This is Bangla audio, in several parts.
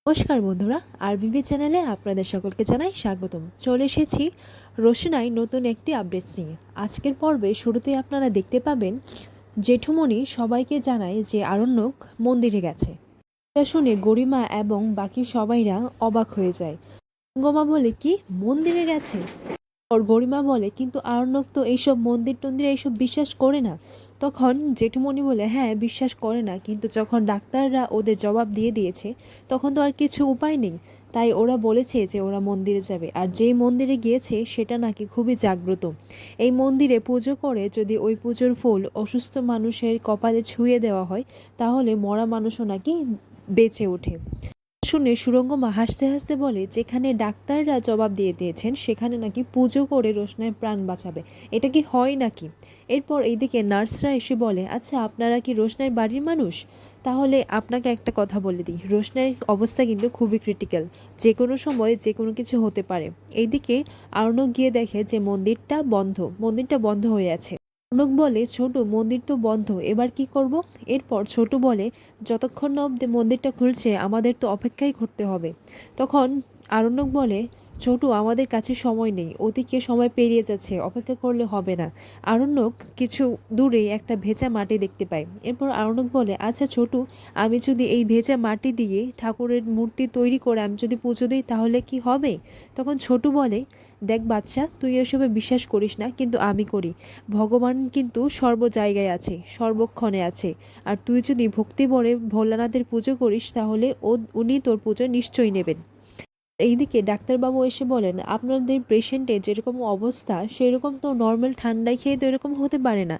নমস্কার বন্ধুরা, আরবিবি চ্যানেলে আপনাদের সকলকে জানাই স্বাগতম। চলে এসেছি রোশনাই নতুন একটি আপডেটস নিয়ে। আজকের পর্বে শুরুতেই আপনারা দেখতে পাবেন জেঠুমণি সবাইকে জানায় যে আরণ্যক মন্দিরে গেছে। এটা শুনে গরিমা এবং বাকি সবাইরা অবাক হয়ে যায়। গঙ্গমা বলে, কি মন্দিরে গেছে? ওর গরিমা বলে, কিন্তু আরণ্যক তো এইসব মন্দির টন্দিরে এইসব বিশ্বাস করে না। তখন জেঠুমণি বলে, হ্যাঁ বিশ্বাস করে না, কিন্তু যখন ডাক্তাররা ওদের জবাব দিয়ে দিয়েছে তখন তো আর কিছু উপায় নেই। তাই ওরা বলেছে যে ওরা মন্দিরে যাবে, আর যেই মন্দিরে গিয়েছে সেটা নাকি খুবই জাগ্রত। এই মন্দিরে পুজো করে যদি ওই পুজোর ফুল অসুস্থ মানুষের কপালে ছুঁয়ে দেওয়া হয় তাহলে মরা মানুষও নাকি বেঁচে ওঠে। শুনে সুরঙ্গমা হাসতে হাসতে বলে, যেখানে ডাক্তাররা জবাব দিয়ে দিয়েছেন সেখানে নাকি পুজো করে রোশনাইয়ের প্রাণ বাঁচাবে, এটা কি হয় নাকি? এরপর এইদিকে নার্সরা এসে বলে, আচ্ছা আপনারা কি রোশনাইয়ের বাড়ির মানুষ? তাহলে আপনাকে একটা কথা বলে দিই, রোশনাইয়ের অবস্থা কিন্তু খুবই ক্রিটিক্যাল, যে কোনো সময় যে কোনো কিছু হতে পারে। এইদিকে আরণক গিয়ে দেখে যে মন্দিরটা বন্ধ হয়ে আছে। অর্ণব বলে, ছোট মন্দির তো বন্ধ, এবার কি করব? এরপর ছোট বলে, যতক্ষণ না অব্দি মন্দিরটা খুলছে আমাদের তো অপেক্ষাই করতে হবে। তখন আরণ্যক বলে, ছোটু আমাদের কাছে সময় নেই, ওদিকে সময় পেরিয়ে যাচ্ছে, অপেক্ষা করলে হবে না। আরণ্যক কিছু দূরে একটা ভেজা মাটি দেখতে পায়। এরপর আরণ্যক বলে, আচ্ছা ছোটু, আমি যদি এই ভেজা মাটি দিয়ে ঠাকুরের মূর্তি তৈরি করে আমি যদি পুজো দিই তাহলে কি হবে? তখন ছোটু বলে, দেখ বাচ্চা, তুই এসবে বিশ্বাস করিস না, কিন্তু আমি করি। ভগবান কিন্তু সর্ব জায়গায় আছে, সর্বক্ষণে আছে। আর তুই যদি ভক্তি ভরে ভোলানাথের পুজো করিস তাহলে উনি তোর পুজো নিশ্চয়ই নেবেন। এইদিকে ডাক্তারবাবু এসে বলেন, আপনাদের পেশেন্টের যেরকম অবস্থা সেরকম তো নর্মাল ঠান্ডায় খেয়ে তো এরকম হতে পারে না।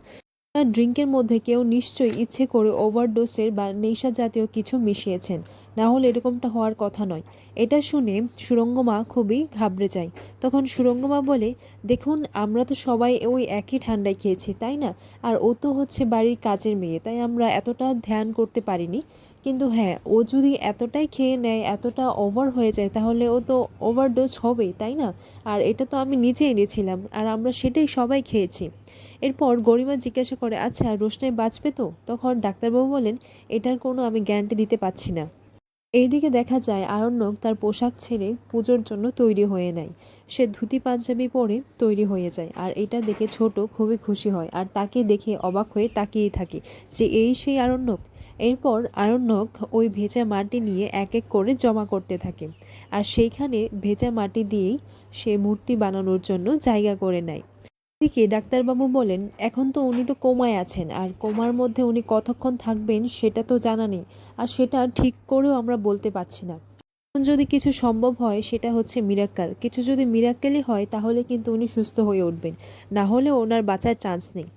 ড্রিঙ্কের মধ্যে কেউ নিশ্চয়ই ইচ্ছে করে ওভারডোসের বা নেশা জাতীয় কিছু মিশিয়েছেন, না হলে এরকমটা হওয়ার কথা নয়। এটা শুনে সুরঙ্গমা খুবই ঘাবড়ে যায়। তখন সুরঙ্গমা বলে, দেখুন আমরা তো সবাই ওই একই ঠান্ডায় খেয়েছি তাই না? আর ও তো হচ্ছে বাড়ির কাজের মেয়ে, তাই আমরা এতটা ধ্যান করতে পারিনি। কিন্তু হ্যাঁ, ও যদি এতটাই খেয়ে নেয়, এতটা ওভার হয়ে যায়, তাহলে ও তো ওভারডোজ হবেই তাই না? আর এটা তো আমি নিজে এনেছিলাম, আর আমরা সেটাই সবাই খেয়েছি। এরপর গরিমা জিজ্ঞাসা করে, আচ্ছা রোশনাই বাঁচবে তো? তখন ডাক্তারবাবু বলেন, এটার কোনো আমি গ্যারান্টি দিতে পারছি না। এইদিকে দেখা যায় আরণ্যক তার পোশাক ছেড়ে পুজোর জন্য তৈরি হয়ে নেয়। সে ধুতি পাঞ্জাবি পরে তৈরি হয়ে যায়, আর এটা দেখে ছোট খুবই খুশি হয় আর তাকে দেখে অবাক হয়ে তাকিয়ে থাকে যে এই সেই আরণ্যক। এরপর আরণ্যক ওই ভেজা মাটি নিয়ে এক এক করে জমা করতে থাকে, আর সেইখানে ভেজা মাটি দিয়েই সে মূর্তি বানানোর জন্য জায়গা করে নেয়। এদিকে ডাক্তারবাবু বলেন, এখন তো উনি তো কোমায় আছেন, আর কোমার মধ্যে উনি কতক্ষণ থাকবেন সেটা তো জানা নেই, আর সেটা ঠিক করেও আমরা বলতে পারছি না। এখন যদি কিছু সম্ভব হয় সেটা হচ্ছে মিরাক্কেল, কিছু যদি মিরাক্কেলই হয় তাহলে কিন্তু উনি সুস্থ হয়ে উঠবেন, না হলে ওনার বাঁচার চান্স নেই।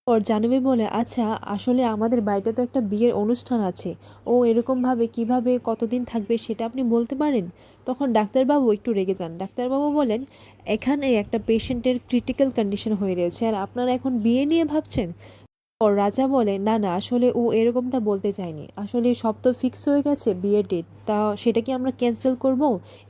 ওর জাহ্নবী বলে, আচ্ছা আসলে আমাদের বাড়িতে তো একটা বিয়ের অনুষ্ঠান আছে, ও এরকমভাবে কিভাবে কতদিন থাকবে সেটা আপনি বলতে পারেন? তখন ডাক্তারবাবু একটু রেগে যান। ডাক্তারবাবু বলেন, এখানে একটা পেশেন্টের ক্রিটিক্যাল কন্ডিশন হয়ে রয়েছে আর আপনারা এখন বিয়ে নিয়ে ভাবছেন? ওর রাজা বলে, না না, আসলে ও এরকমটা বলতে চায়নি, আসলে সব তো ফিক্স হয়ে গেছে বিয়ের ডেট, তা সেটা কি আমরা ক্যান্সেল করব?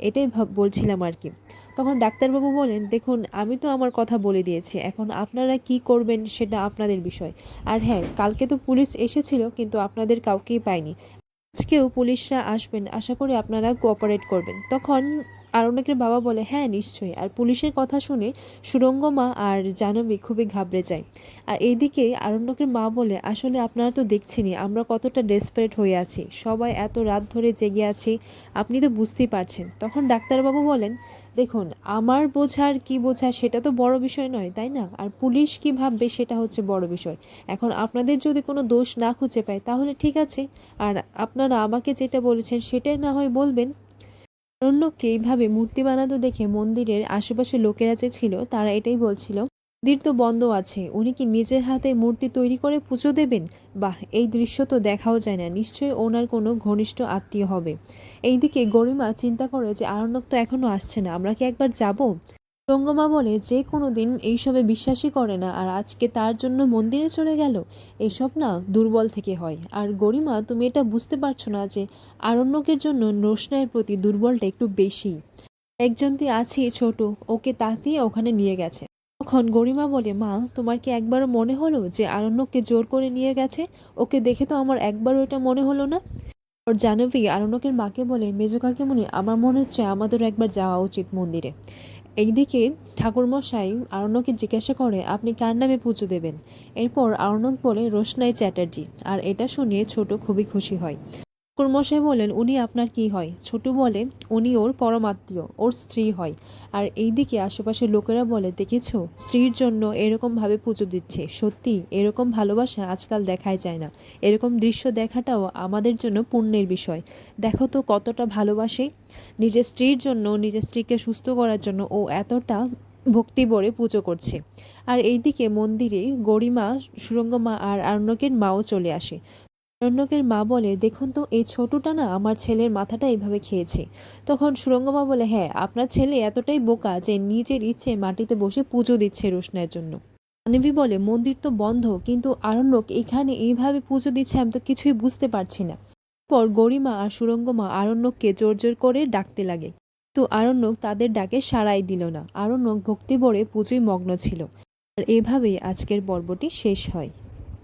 এটাই বলছিলাম আর কি। তখন ডাক্তারবাবু বলেন, দেখুন আমি তো আমার কথা বলে দিয়েছি, এখন আপনারা কি করবেন সেটা আপনাদের বিষয়। আর হ্যাঁ, কালকে তো পুলিশ এসেছিল কিন্তু আপনাদের কাউকেই পায়নি, আজকেও পুলিশরা আসবেন, আশা করি আপনারা কোঅপারেট করবেন। তখন আরণ্যকের বাবা বলে, হ্যাঁ নিশ্চয়ই। আর পুলিশের কথা শুনে সুরঙ্গমা আর জাহ্নবী খুবই ঘাবড়ে যায়। আর এইদিকে আরণ্যকের মা বলে, আসলে আপনারা তো দেখছেনই আমরা কতটা ডেসপারেট হয়ে আছি, সবাই এত রাত ধরে জেগে আছি, আপনি তো বুঝতেই পারছেন। তখন ডাক্তারবাবু বলেন, দেখুন আমার বোঝার কি বোঝা সেটা তো বড় বিষয় নয় তাই না, আর পুলিশ কি ভাববে সেটা হচ্ছে বড় বিষয়। এখন আপনাদের যদি কোনো দোষ না খুঁজে পায় তাহলে ঠিক আছে, আর আপনারা আমাকে যেটা বলেছেন সেটাই না হয় বলবেন। অরণ্যকে এইভাবে মূর্তি বানাতে দেখে মন্দিরের আশেপাশে লোকেরা যে ছিল তারা এটাই বলছিল, মন্দির তো বন্ধ আছে, উনি কি নিজের হাতে মূর্তি তৈরি করে পুজো দেবেন? বাহ, এই দৃশ্য তো দেখাও যায় না, নিশ্চয়ই ওনার কোনো ঘনিষ্ঠ আত্মীয় হবে। এইদিকে গরিমা চিন্তা করে যে আরণ্যক তো এখনো আসছে না, আমরা কি একবার যাব? রঙ্গমা বলে, যে কোনো দিন এইসবে বিশ্বাসই করে না, আর আজকে তার জন্য মন্দিরে চলে গেল, এসব না দুর্বল থেকে হয়। আর গরিমা, তুমি এটা বুঝতে পারছো না যে আরণ্যকের জন্য রোশনাইয়ের প্রতি দুর্বলটা একটু বেশি। একজন তুই আছি ছোট, ওকে তাতিয়ে ওখানে নিয়ে গেছে। তখন গরিমা বলে, মা তোমার কি একবারও মনে হলো যে আরণ্যককে জোর করে নিয়ে গেছে? ওকে দেখে তো আমার একবারও এটা মনে হলো না। ওর জাহ্নবী আরণ্যকের মাকে বলে, মেজ কাকিমুনি, আমার মনে হচ্ছে আমাদেরও একবার যাওয়া উচিত মন্দিরে। এইদিকে ঠাকুরমশাই আরণ্যকে জিজ্ঞাসা করে, আপনি কার নামে পুজো দেবেন? এরপর আরণ্যক বলে, রোশনাই চ্যাটার্জি। আর এটা শুনে ছোট খুবই খুশি হয়। ঠাকুরমশাই বলেন, উনি আপনার কি হয়? ছোটু বলে, উনি ওর পরমাত্মীয়, ওর স্ত্রী হয়। আর এইদিকে আশেপাশের লোকেরা বলে, দেখেছো, স্ত্রীর জন্য এরকমভাবে পুজো দিচ্ছে। সত্যি এরকম ভালোবাসা আজকাল দেখাই যায় না। এরকম দৃশ্য দেখাটাও আমাদের জন্য পুণ্যের বিষয়। দেখো তো কতটা ভালোবাসে। নিজের স্ত্রীর জন্য, নিজের স্ত্রীকে সুস্থ করার জন্য ও এতটা ভক্তি ভরে পুজো করছে। আর এইদিকে মন্দিরে গরিমা, সুরঙ্গমা আর আরণ্যকের মাও চলে আসে। অরণ্যকের মা বলে, দেখুন তো, এই ছোটটা না আমার ছেলের মাথাটা এইভাবে খেয়েছে। তখন সুরঙ্গমা বলে, হ্যাঁ, আপনার ছেলে এতটাই বোকা যে নিজের ইচ্ছে মাটিতে বসে পুজো দিচ্ছে রোশনাইয়ের জন্য। মানবী বলে, মন্দির তো বন্ধ, কিন্তু আরণ্যক এখানে এইভাবে পুজো দিচ্ছে, আমি তো কিছুই বুঝতে পারছি না। পর গরিমা আর সুরঙ্গমা আরণ্যককে জোর জোর করে ডাকতে লাগে, তো আরণ্যক তাদের ডাকে সাড়াই দিল না। আরণ্যক ভক্তি ভরে পুজোয় মগ্ন ছিল। আর এভাবেই আজকের পর্বটি শেষ হয়।